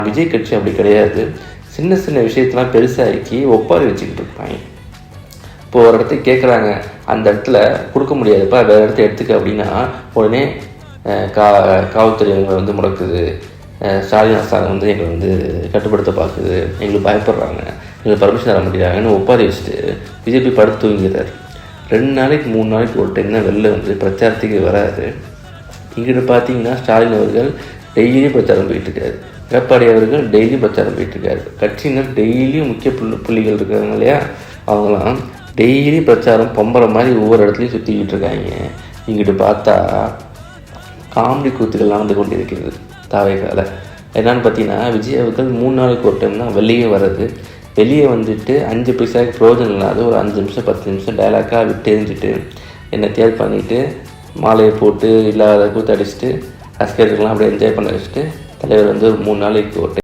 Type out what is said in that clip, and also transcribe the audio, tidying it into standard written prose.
விஜய் கட்சி அப்படி கிடையாது. சின்ன சின்ன விஷயத்தெலாம் பெருசாக்கி ஒப்பாரி வச்சுக்கிட்டு இருப்பாங்க. இப்போது ஒரு இடத்துக்கு கேட்குறாங்க, அந்த இடத்துல கொடுக்க முடியாதுப்பா, வேறு இடத்த எடுத்துக்க அப்படின்னா உடனே காவல்துறை எங்களை முடக்குது, ஸ்டாலின் அரசாங்கம் எங்களை கட்டுப்படுத்த பார்க்குது, எங்களுக்கு பயப்படுறாங்க, எங்களுக்கு பர்மிஷன் தர முடியாதுன்னு ஒப்பாரி வச்சுட்டு பிஜேபி படுத்து தூங்கிறார். 2 நாளைக்கு 3 நாளைக்கு ஒரு டைம் தான் வெளில பிரச்சாரத்துக்கு வராது. இங்கிட்ட பார்த்தீங்கன்னா ஸ்டாலின் அவர்கள் டெய்லியும் பிரச்சாரம் போயிட்டுருக்காரு, எடப்பாடி அவர்கள் டெய்லியும் பிரச்சாரம் போயிட்டுருக்காரு. கட்சியினர் டெய்லியும் முக்கிய புள்ளிகள் இருக்காங்க இல்லையா, அவங்களாம் டெய்லி பிரச்சாரம் பொம்பரை மாதிரி ஒவ்வொரு இடத்துலையும் சுற்றிக்கிட்டு இருக்காங்க. இங்கிட்டு பார்த்தா காமெடி கூத்துக்கள்லாம் கொண்டு இருக்கிறது தாவேகால. என்னென்னு பார்த்தீங்கன்னா விஜய் அவர்கள் 3 நாளைக்கு ஒரு டைம் தான் வெளியே வர்றது. வெளியே 5 பைசாவுக்கு பிரயோஜனம் இல்லாத ஒரு 5 நிமிஷம் 10 நிமிஷம் டைலாக்காக விட்டு எரிஞ்சிட்டு என்னத்தையாவது பண்ணிவிட்டு மாலையை போட்டு இல்லாத கூத்து அடிச்சுட்டு ரசிகர்கள்லாம் அப்படியே என்ஜாய் பண்ண வச்சுட்டு தலைவர் ஒரு 3 நாளைக்கு ஒரு டைம்